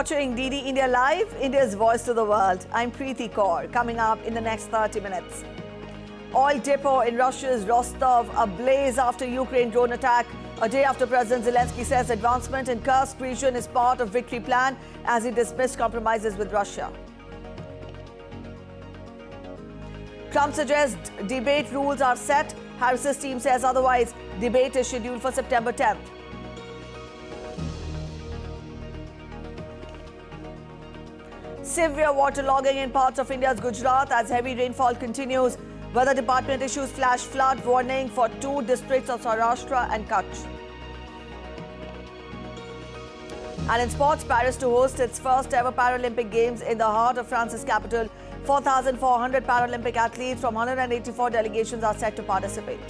watching DD India Live, India's voice to the world. I'm Preeti Kaur. Coming up in the next 30 minutes. Oil depot in Russia's Rostov ablaze after Ukraine drone attack. A day after President Zelensky says advancement in Kursk region is part of victory plan as he dismissed compromises with Russia. Trump suggests debate rules are set. Harris's team says otherwise. Debate is scheduled for September 10th. Severe waterlogging in parts of India's Gujarat as heavy rainfall continues. Weather Department issues flash flood warning for 2 districts of Saurashtra and Kutch. And in sports, Paris to host its first ever Paralympic Games in the heart of France's capital. 4,400 Paralympic athletes from 184 delegations are set to participate.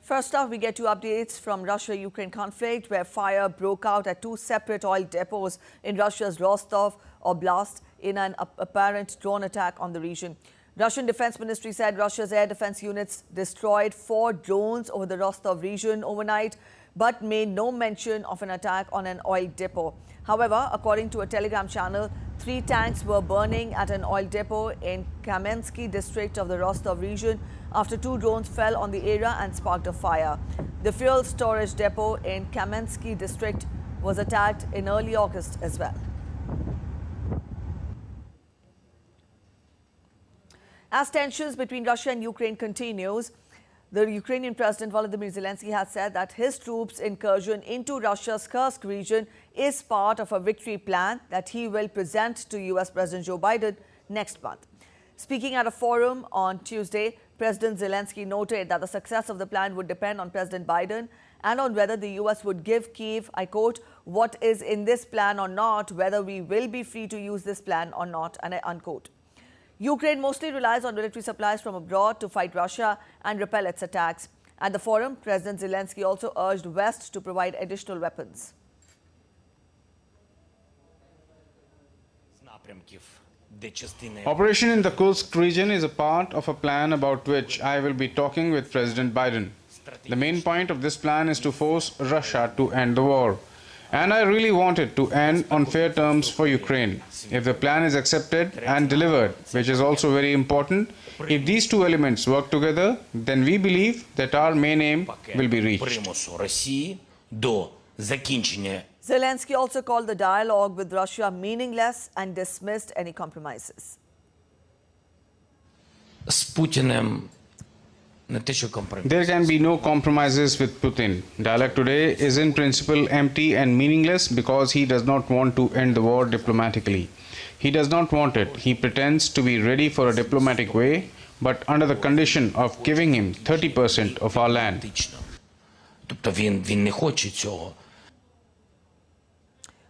First off, we get 2 updates from Russia-Ukraine conflict, where fire broke out at 2 separate oil depots in Russia's Rostov Oblast in an apparent drone attack on the region. Russian Defense Ministry said Russia's air defense units destroyed 4 drones over the Rostov region overnight, but made no mention of an attack on an oil depot. However, according to a Telegram channel, 3 tanks were burning at an oil depot in Kamensky district of the Rostov region after 2 drones fell on the area and sparked a fire. The fuel storage depot in Kamensky district was attacked in early August as well. As tensions between Russia and Ukraine continues, the Ukrainian President Volodymyr Zelensky has said that his troops' incursion into Russia's Kursk region is part of a victory plan that he will present to US President Joe Biden next month. Speaking at a forum on Tuesday, President Zelensky noted that the success of the plan would depend on President Biden and on whether the US would give Kyiv, I quote, what is in this plan or not, whether we will be free to use this plan or not, and I unquote. Ukraine mostly relies on military supplies from abroad to fight Russia and repel its attacks. At the forum, President Zelensky also urged West to provide additional weapons. Operation in the Kursk region is a part of a plan about which I will be talking with President Biden. The main point of this plan is to force Russia to end the war. And I really want it to end on fair terms for Ukraine. If the plan is accepted and delivered, which is also very important, if these 2 elements work together, then we believe that our main aim will be reached. Zelensky also called the dialogue with Russia meaningless and dismissed any compromises. There can be no compromises with Putin. Dialogue today is in principle empty and meaningless because he does not want to end the war diplomatically. He does not want it. He pretends to be ready for a diplomatic way, but under the condition of giving him 30% of our land.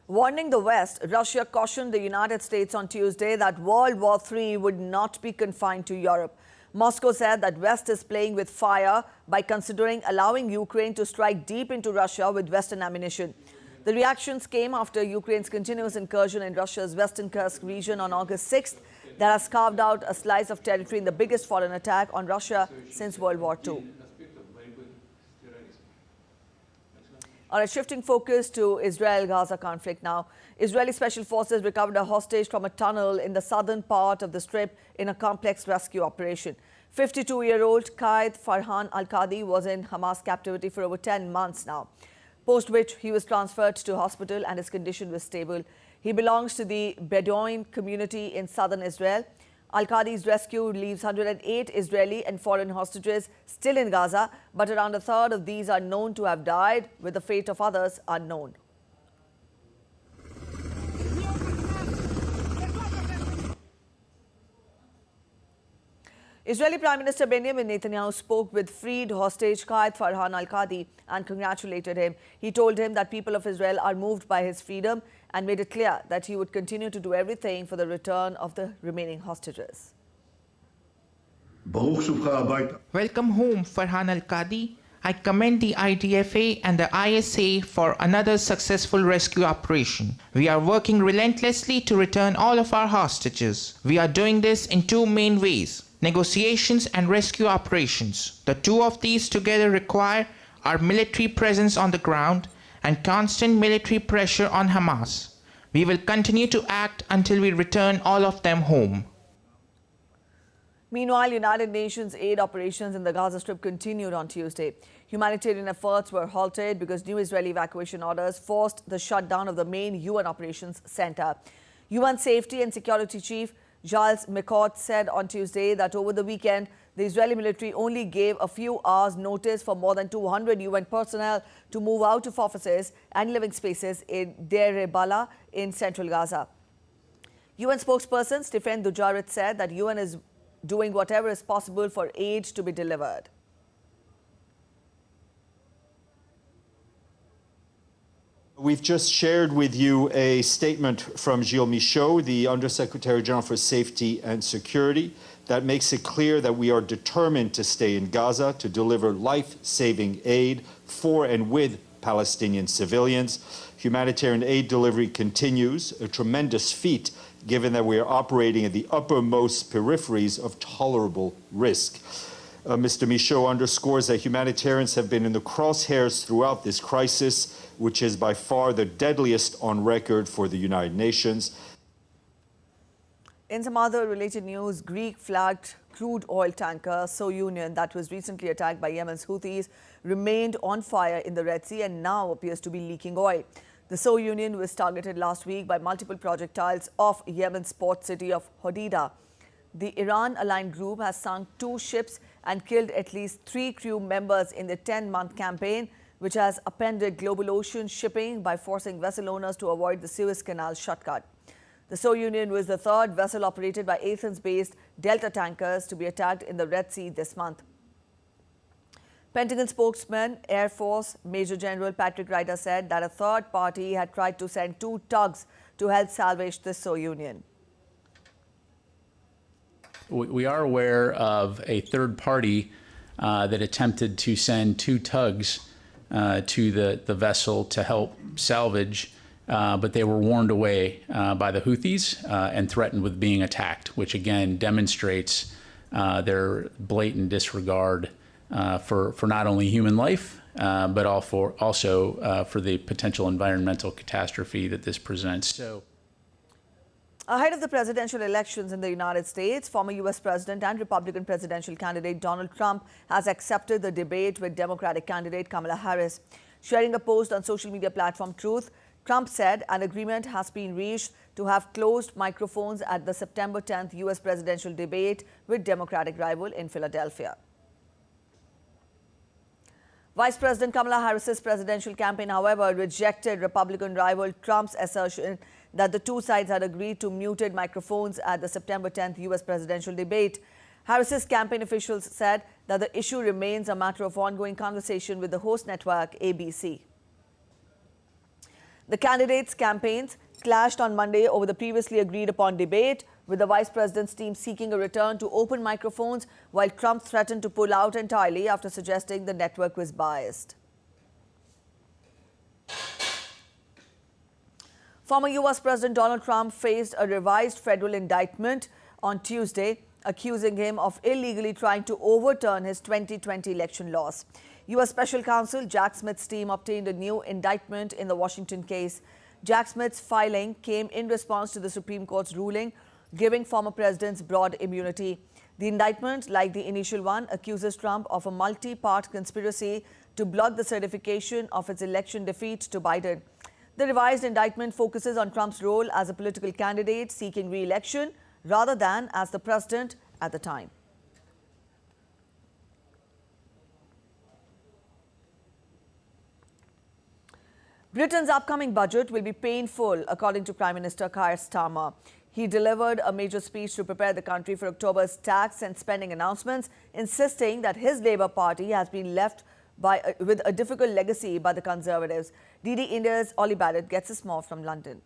Warning the West, Russia cautioned the United States on Tuesday that World War III would not be confined to Europe. Moscow said that West is playing with fire by considering allowing Ukraine to strike deep into Russia with Western ammunition. The reactions came after Ukraine's continuous incursion in Russia's Western Kursk region on August 6th that has carved out a slice of territory in the biggest foreign attack on Russia since World War II. All right, shifting focus to Israel-Gaza conflict now. Israeli special forces recovered a hostage from a tunnel in the southern part of the Strip in a complex rescue operation. 52-year-old Qaid Farhan Al-Qadi was in Hamas captivity for over 10 months now, post which he was transferred to hospital and his condition was stable. He belongs to the Bedouin community in southern Israel. Al-Qadi's rescue leaves 108 Israeli and foreign hostages still in Gaza, but around a third of these are known to have died, with the fate of others unknown. Israeli Prime Minister Benjamin Netanyahu spoke with freed hostage Qaid Farhan Al-Qadi and congratulated him. He told him that people of Israel are moved by his freedom and made it clear that he would continue to do everything for the return of the remaining hostages. Welcome home, Farhan Al-Qadi. I commend the IDFA and the ISA for another successful rescue operation. We are working relentlessly to return all of our hostages. We are doing this in two main ways: negotiations and rescue operations. The two of these together require our military presence on the ground and constant military pressure on Hamas. We will continue to act until we return all of them home. Meanwhile, United Nations aid operations in the Gaza Strip continued on Tuesday. Humanitarian efforts were halted because new Israeli evacuation orders forced the shutdown of the main UN operations center. UN Safety and Security Chief Giles McCord said on Tuesday that over the weekend, the Israeli military only gave a few hours' notice for more than 200 UN personnel to move out of offices and living spaces in Deir e-Bala in central Gaza. UN spokesperson Stephen Dujarric said that UN is doing whatever is possible for aid to be delivered. We've just shared with you a statement from Gilles Michaud, the Undersecretary General for Safety and Security, that makes it clear that we are determined to stay in Gaza to deliver life-saving aid for and with Palestinian civilians. Humanitarian aid delivery continues, a tremendous feat given that we are operating at the uppermost peripheries of tolerable risk. Mr. Michaud underscores that humanitarians have been in the crosshairs throughout this crisis, which is by far the deadliest on record for the United Nations. In some other related news, Greek-flagged crude oil tanker Soyunion that was recently attacked by Yemen's Houthis remained on fire in the Red Sea and now appears to be leaking oil. The Soyunion was targeted last week by multiple projectiles off Yemen's port city of Hodeidah. The Iran-aligned group has sunk 2 ships and killed at least 3 crew members in the 10-month campaign, which has upended global ocean shipping by forcing vessel owners to avoid the Suez Canal shortcut. The Soyunion was the 3rd vessel operated by Athens-based Delta tankers to be attacked in the Red Sea this month. Pentagon spokesman, Air Force Major General Patrick Ryder said that a third party had tried to send 2 tugs to help salvage the Soyunion. We are aware of a third party that attempted to send 2 tugs to the vessel to help salvage, but they were warned away by the Houthis and threatened with being attacked, which again demonstrates their blatant disregard for not only human life, but also for the potential environmental catastrophe that this presents. Ahead of the presidential elections in the United States, former U.S. President and Republican presidential candidate Donald Trump has accepted the debate with Democratic candidate Kamala Harris. Sharing a post on social media platform Truth, Trump said an agreement has been reached to have closed microphones at the September 10th U.S. presidential debate with Democratic rival in Philadelphia. Vice President Kamala Harris's presidential campaign, however, rejected Republican rival Trump's assertion that the two sides had agreed to muted microphones at the September 10th U.S. presidential debate. Harris's campaign officials said that the issue remains a matter of ongoing conversation with the host network, ABC. The candidates' campaigns clashed on Monday over the previously agreed upon debate, with the vice president's team seeking a return to open microphones, while Trump threatened to pull out entirely after suggesting the network was biased. Former U.S. President Donald Trump faced a revised federal indictment on Tuesday, accusing him of illegally trying to overturn his 2020 election loss. U.S. Special Counsel Jack Smith's team obtained a new indictment in the Washington case. Jack Smith's filing came in response to the Supreme Court's ruling giving former presidents broad immunity. The indictment, like the initial one, accuses Trump of a multi-part conspiracy to block the certification of its election defeat to Biden. The revised indictment focuses on Trump's role as a political candidate seeking re-election rather than as the president at the time. Britain's upcoming budget will be painful, according to Prime Minister Keir Starmer. He delivered a major speech to prepare the country for October's tax and spending announcements, insisting that his Labour Party has been left with a difficult legacy by the Conservatives. DD India's Ollie Barrett gets us more from London.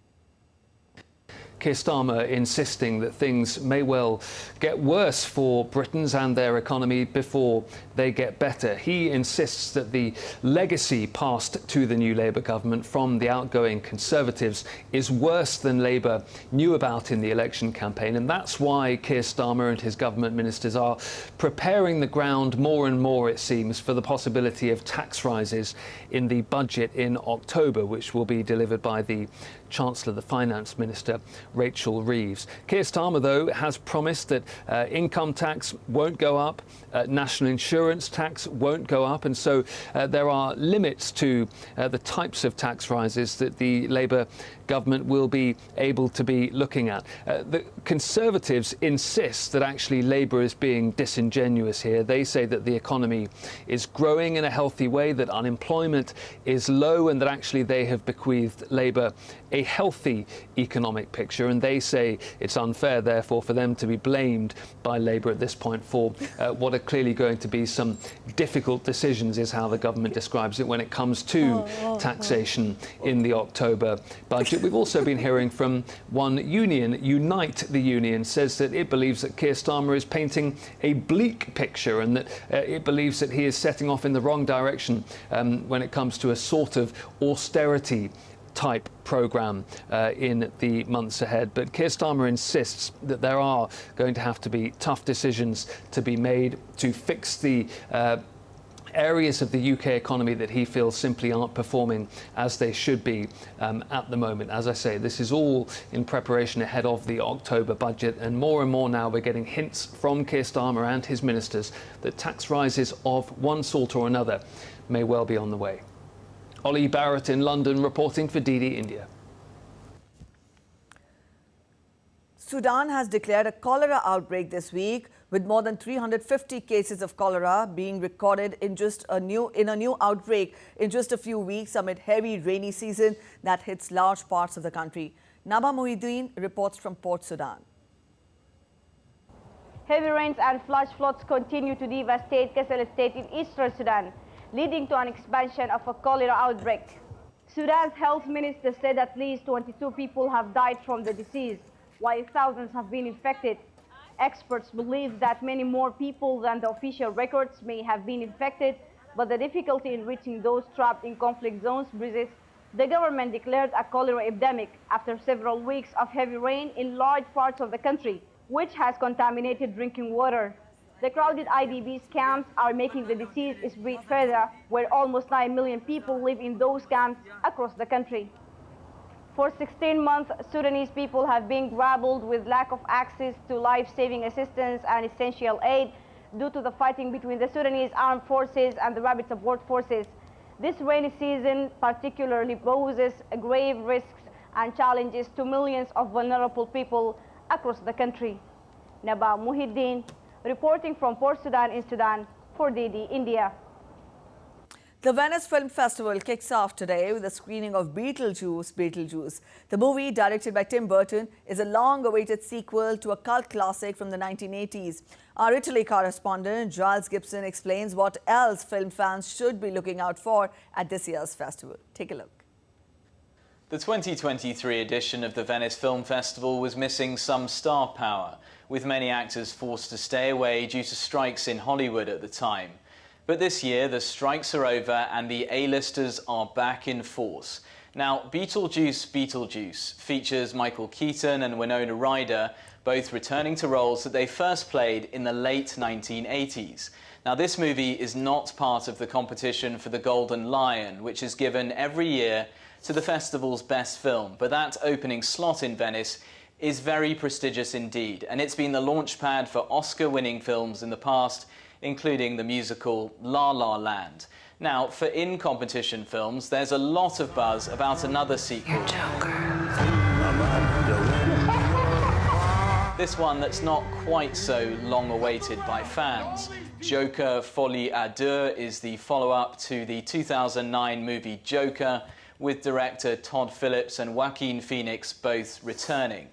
Keir Starmer insisting that things may well get worse for Britons and their economy before they get better. He insists that the legacy passed to the new Labour government from the outgoing Conservatives is worse than Labour knew about in the election campaign, and that's why Keir Starmer and his government ministers are preparing the ground more and more, it seems, for the possibility of tax rises in the budget in October, which will be delivered by the Chancellor, the Finance Minister, Rachel Reeves. Keir Starmer, though, has promised that income tax won't go up, national insurance tax won't go up, and so there are limits to the types of tax rises that the Labour government will be able to be looking at. The Conservatives insist that actually Labour is being disingenuous here. They say that the economy is growing in a healthy way, that unemployment is low, and that actually they have bequeathed Labour a healthy economic picture, and they say it's unfair, therefore, for them to be blamed by Labour at this point for what are clearly going to be some difficult decisions, is how the government describes it, when it comes to taxation in the October budget. We've also been hearing from one union, Unite the Union, says that it believes that Keir Starmer is painting a bleak picture, and that it believes that he is setting off in the wrong direction when it comes to a sort of austerity type programme in the months ahead. But Keir Starmer insists that there are going to have to be tough decisions to be made to fix the areas of the UK economy that he feels simply aren't performing as they should be at the moment. As I say, this is all in preparation ahead of the October budget, and more now we're getting hints from Keir Starmer and his ministers that tax rises of one sort or another may well be on the way. Ollie Barrett in London reporting for DD India. Sudan has declared a cholera outbreak this week, with more than 350 cases of cholera being recorded in a new outbreak in just a few weeks amid heavy rainy season that hits large parts of the country. Naba Muhyiddin reports from Port Sudan. Heavy rains and flash floods continue to devastate Kassala State in eastern Sudan, leading to an expansion of a cholera outbreak. Sudan's health minister said at least 22 people have died from the disease, while thousands have been infected. Experts believe that many more people than the official records may have been infected, but the difficulty in reaching those trapped in conflict zones persists. The government declared a cholera epidemic after several weeks of heavy rain in large parts of the country, which has contaminated drinking water. The crowded IDPs camps are making the disease spread further, where almost 9 million people live in those camps across the country. For 16 months, Sudanese people have been grappled with lack of access to life-saving assistance and essential aid due to the fighting between the Sudanese armed forces and the rapid support forces. This rainy season particularly poses grave risks and challenges to millions of vulnerable people across the country. Naba Muhyiddin, reporting from Port Sudan in Sudan for DD India. The Venice Film Festival kicks off today with a screening of Beetlejuice. The movie, directed by Tim Burton, is a long-awaited sequel to a cult classic from the 1980s. Our Italy correspondent, Giles Gibson, explains what else film fans should be looking out for at this year's festival. Take a look. The 2023 edition of the Venice Film Festival was missing some star power, with many actors forced to stay away due to strikes in Hollywood at the time. But this year, the strikes are over and the A-listers are back in force. Now, Beetlejuice features Michael Keaton and Winona Ryder, both returning to roles that they first played in the late 1980s. Now, this movie is not part of the competition for the Golden Lion, which is given every year to the festival's best film, but that opening slot in Venice is very prestigious indeed, and it's been the launchpad for Oscar-winning films in the past, including the musical La La Land. Now, for in-competition films, there's a lot of buzz about another sequel. This one that's not quite so long-awaited by fans. Joker Folie à Deux is the follow-up to the 2009 movie Joker, with director Todd Phillips and Joaquin Phoenix both returning.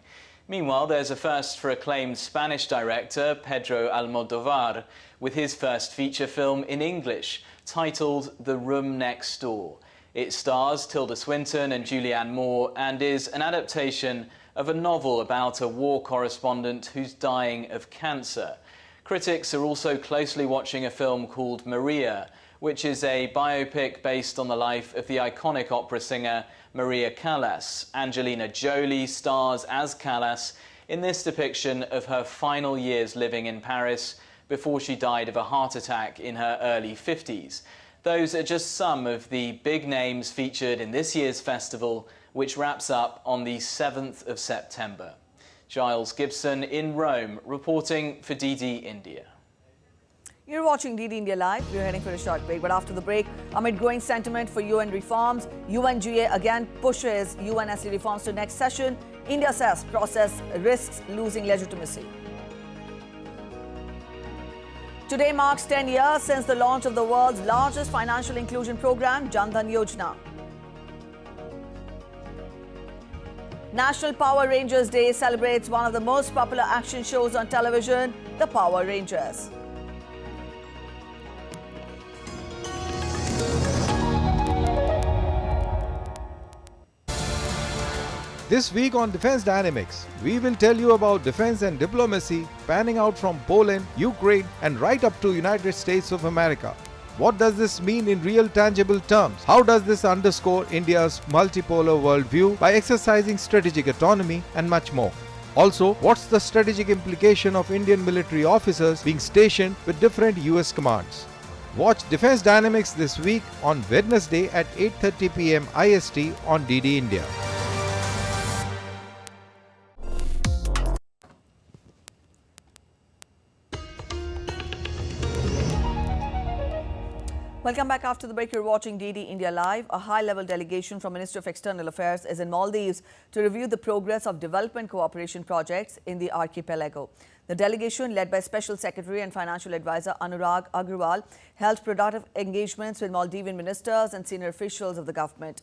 Meanwhile, there's a first for acclaimed Spanish director Pedro Almodóvar with his first feature film in English, titled The Room Next Door. It stars Tilda Swinton and Julianne Moore and is an adaptation of a novel about a war correspondent who's dying of cancer. Critics are also closely watching a film called Maria, which is a biopic based on the life of the iconic opera singer Maria Callas. Angelina Jolie stars as Callas in this depiction of her final years living in Paris before she died of a heart attack in her early 50s. Those are just some of the big names featured in this year's festival, which wraps up on the 7th of September. Giles Gibson in Rome, reporting for DD India. You're watching DD India Live. We're heading for a short break. But after the break, amid growing sentiment for UN reforms, UNGA again pushes UNSC reforms to next session. India says process risks losing legitimacy. Today marks 10 years since the launch of the world's largest financial inclusion program, Dhan Yojana. National Power Rangers Day celebrates one of the most popular action shows on television, the Power Rangers. This week on Defense Dynamics, we will tell you about defense and diplomacy panning out from Poland, Ukraine and right up to United States of America. What does this mean in real tangible terms? How does this underscore India's multipolar worldview by exercising strategic autonomy and much more? Also, what's the strategic implication of Indian military officers being stationed with different US commands? Watch Defense Dynamics this week on Wednesday at 8:30 p.m. IST on DD India. Welcome back after the break. You're watching DD India Live. A high-level delegation from Ministry of External Affairs is in Maldives to review the progress of development cooperation projects in the archipelago. The delegation, led by Special Secretary and Financial Advisor Anurag Agrawal, held productive engagements with Maldivian ministers and senior officials of the government.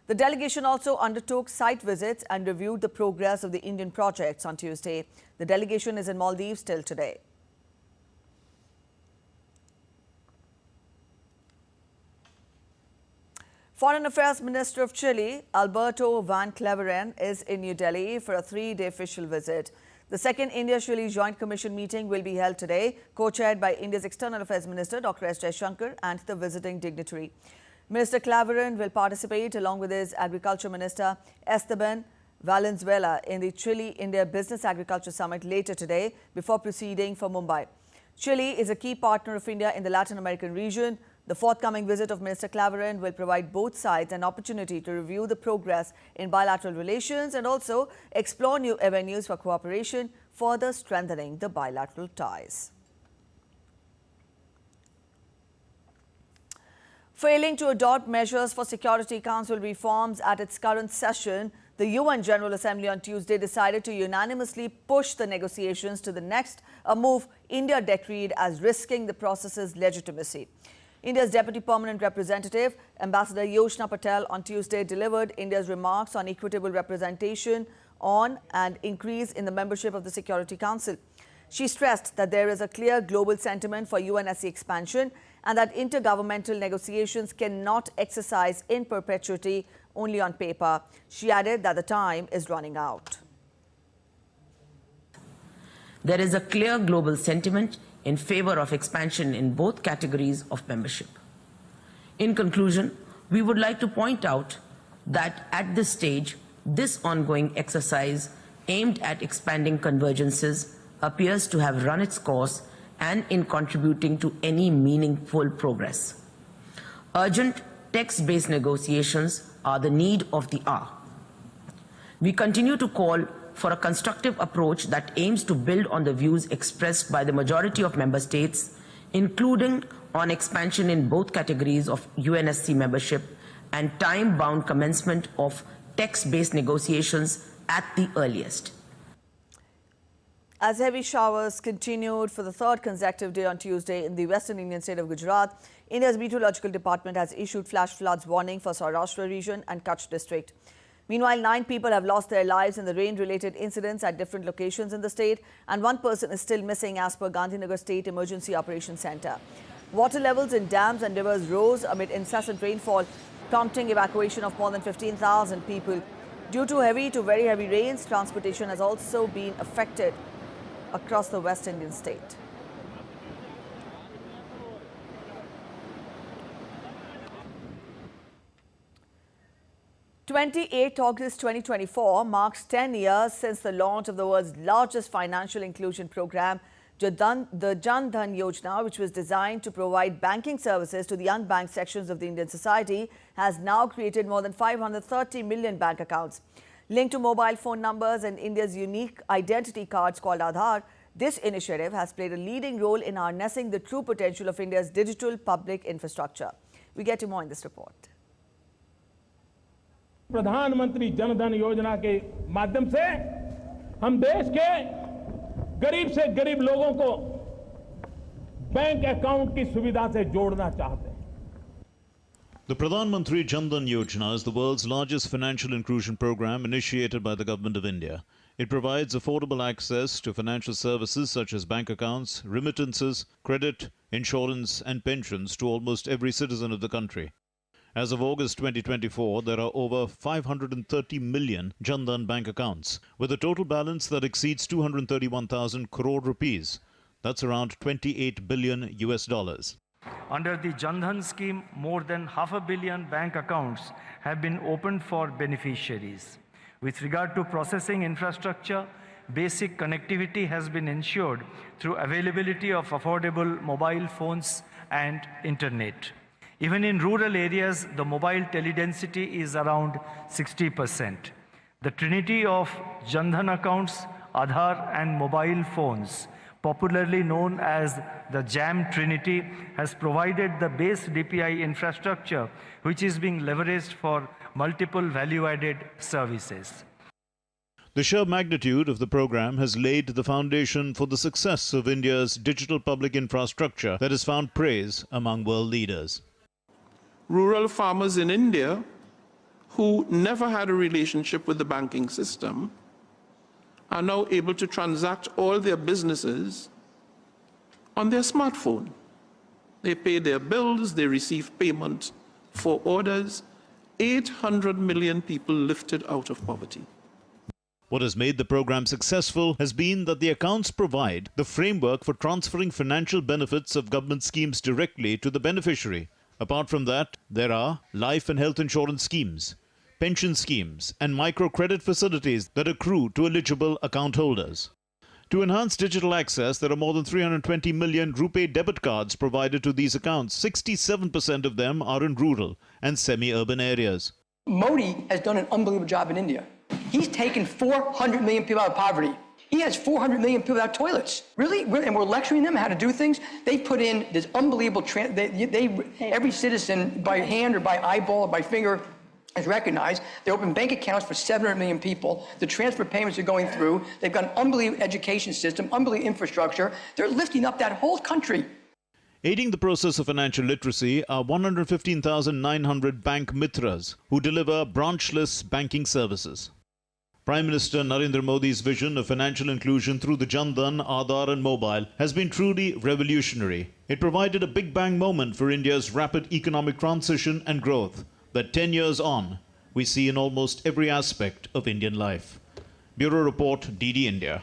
The delegation also undertook site visits and reviewed the progress of the Indian projects on Tuesday. The delegation is in Maldives till today. Foreign Affairs Minister of Chile, Alberto Van Cleveren, is in New Delhi for a 3-day official visit. The second India-Chile Joint Commission meeting will be held today, co-chaired by India's External Affairs Minister Dr. S. Jaishankar and the visiting dignitary. Minister Cleveren will participate along with his Agriculture Minister Esteban Valenzuela in the Chile-India Business Agriculture Summit later today before proceeding for Mumbai. Chile is a key partner of India in the Latin American region. The forthcoming visit of Minister Cleveren will provide both sides an opportunity to review the progress in bilateral relations and also explore new avenues for cooperation, further strengthening the bilateral ties. Failing to adopt measures for Security Council reforms at its current session, the UN General Assembly on Tuesday decided to unanimously push the negotiations to the next, a move India decried as risking the process's legitimacy. India's Deputy Permanent Representative, Ambassador Yoshna Patel, on Tuesday delivered India's remarks on equitable representation on and increase in the membership of the Security Council. She stressed that there is a clear global sentiment for UNSC expansion and that intergovernmental negotiations cannot exercise in perpetuity only on paper. She added that the time is running out. There is a clear global sentiment in favor of expansion in both categories of membership. In conclusion, we would like to point out that at this stage, this ongoing exercise aimed at expanding convergences appears to have run its course and in contributing to any meaningful progress. Urgent text-based negotiations are the need of the hour. We continue to call for a constructive approach that aims to build on the views expressed by the majority of member states, including on expansion in both categories of UNSC membership and time-bound commencement of text-based negotiations at the earliest. As heavy showers continued for the third consecutive day on Tuesday in the western Indian state of Gujarat, India's meteorological department has issued flash floods warning for Saurashtra region and Kutch district. Meanwhile, 9 people have lost their lives in the rain-related incidents at different locations in the state, and 1 person is still missing as per Gandhinagar State Emergency Operations Centre. Water levels in dams and rivers rose amid incessant rainfall. prompting evacuation of more than 15,000 people. Due to heavy to very heavy rains, transportation has also been affected across the West Indian state. August 2024 marks 10 years since the launch of the world's largest financial inclusion program, the Dhan Yojana, which was designed to provide banking services to the unbanked sections of the Indian society, has now created more than 530 million bank accounts. Linked to mobile phone numbers and India's unique identity cards called Aadhaar, this initiative has played a leading role in harnessing the true potential of India's digital public infrastructure. We get to more in this report. प्रधानमंत्री जन धन योजना के माध्यम से हम देश के गरीब से गरीब लोगों को बैंक अकाउंट की सुविधा से जोड़ना चाहते हैं. The Pradhan Mantri Jan Dhan Yojana is the world's largest financial inclusion program initiated by the Government of India. It provides affordable access to financial services such as bank accounts, remittances, credit, insurance and pensions to almost every citizen of the country. As of August 2024, there are over 530 million Jan Dhan bank accounts, with a total balance that exceeds 231,000 crore rupees. That's around $28 billion US. Under the Jan Dhan scheme, more than 500 million bank accounts have been opened for beneficiaries. With regard to processing infrastructure, basic connectivity has been ensured through availability of affordable mobile phones and internet. Even in rural areas, the mobile teledensity is around 60%. The trinity of Jan Dhan accounts, Aadhaar and mobile phones, popularly known as the JAM Trinity, has provided the base DPI infrastructure which is being leveraged for multiple value-added services. The sheer magnitude of the program has laid the foundation for the success of India's digital public infrastructure that has found praise among world leaders. Rural farmers in India who never had a relationship with the banking system are now able to transact all their businesses on their smartphone. They pay their bills, they receive payment for orders. 800 million people lifted out of poverty. What has made the program successful has been that the accounts provide the framework for transferring financial benefits of government schemes directly to the beneficiary. Apart from that, there are life and health insurance schemes, pension schemes, and microcredit facilities that accrue to eligible account holders. To enhance digital access, there are more than 320 million RuPay debit cards provided to these accounts. 67% of them are in rural and semi-urban areas. Modi has done an unbelievable job in India. He's taken 400 million people out of poverty. He has 400 million people without toilets. Really? And we're lecturing them how to do things? They put in this unbelievable, every citizen by hand or by eyeball or by finger is recognized. They open bank accounts for 700 million people. The transfer payments are going through. They've got an unbelievable education system, unbelievable infrastructure. They're lifting up that whole country. Aiding the process of financial literacy are 115,900 bank mitras who deliver branchless banking services. Prime Minister Narendra Modi's vision of financial inclusion through the Jan Dhan, Aadhaar and mobile has been truly revolutionary. It provided a big bang moment for India's rapid economic transition and growth that 10 years on, we see in almost every aspect of Indian life. Bureau Report, DD India.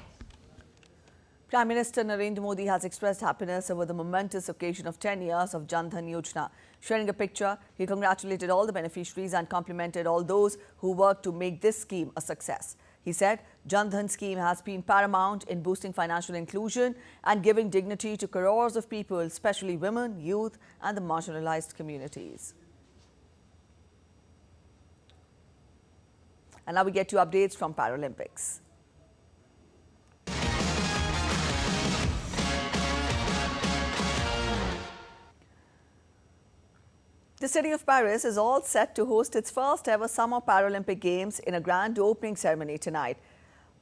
Prime Minister Narendra Modi has expressed happiness over the momentous occasion of 10 years of Jan Dhan Yojana. Sharing a picture, he congratulated all the beneficiaries and complimented all those who worked to make this scheme a success. He said Jan Dhan scheme has been paramount in boosting financial inclusion and giving dignity to crores of people, especially women, youth and the marginalized communities. And now we get to updates from Paralympics. The city of Paris is all set to host its first ever Summer Paralympic Games in a grand opening ceremony tonight.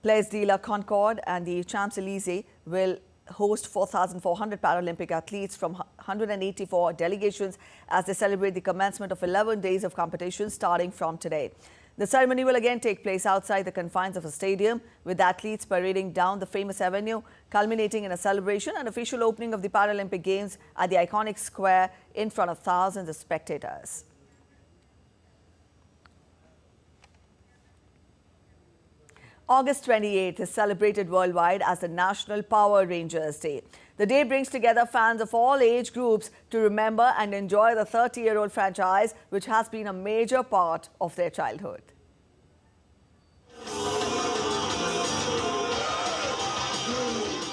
Place de la Concorde and the Champs-Élysées will host 4,400 Paralympic athletes from 184 delegations as they celebrate the commencement of 11 days of competition starting from today. The ceremony will again take place outside the confines of a stadium, with athletes parading down the famous avenue, culminating in a celebration and official opening of the Paralympic Games at the iconic square in front of thousands of spectators. August 28th is celebrated worldwide as the National Power Rangers Day. The day brings together fans of all age groups to remember and enjoy the 30-year-old franchise, which has been a major part of their childhood.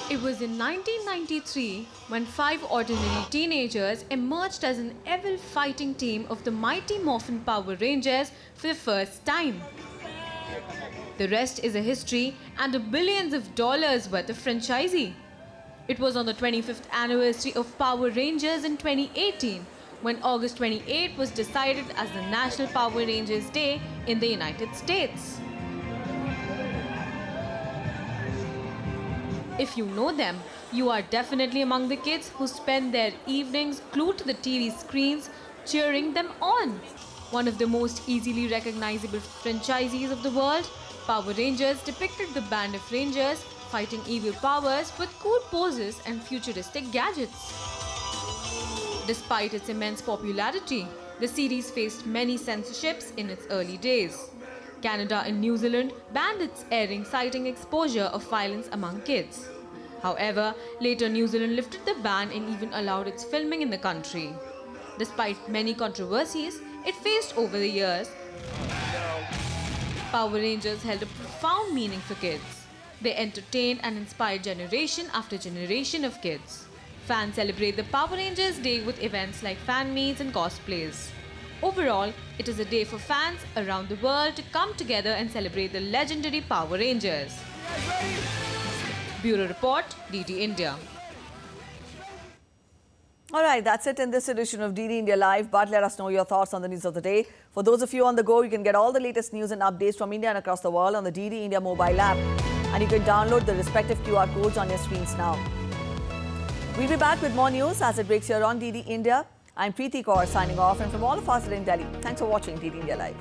It was in 1993 when 5 ordinary teenagers emerged as an evil fighting team of the Mighty Morphin Power Rangers for the first time. The rest is a history and a billions of dollars worth of franchisee. It was on the 25th anniversary of Power Rangers in 2018 when August 28 was decided as the National Power Rangers Day in the United States. If you know them, you are definitely among the kids who spend their evenings glued to the TV screens cheering them on. One of the most easily recognizable franchisees of the world, Power Rangers depicted the band of rangers fighting evil powers with cool poses and futuristic gadgets. Despite its immense popularity, the series faced many censorships in its early days. Canada and New Zealand banned its airing, citing exposure of violence among kids. However, later New Zealand lifted the ban and even allowed its filming in the country. Despite many controversies it faced over the years, Power Rangers held a profound meaning for kids. They entertained and inspired generation after generation of kids. Fans celebrate the Power Rangers Day with events like fan meets and cosplays. Overall, it is a day for fans around the world to come together and celebrate the legendary Power Rangers. Bureau Report, DD India. All right, that's it in this edition of DD India Live, but let us know your thoughts on the news of the day. For those of you on the go, you can get all the latest news and updates from India and across the world on the DD India mobile app. And you can download the respective QR codes on your screens now. We'll be back with more news as it breaks here on DD India. I'm Preeti Kaur signing off, and from all of us in Delhi, thanks for watching DD India Live.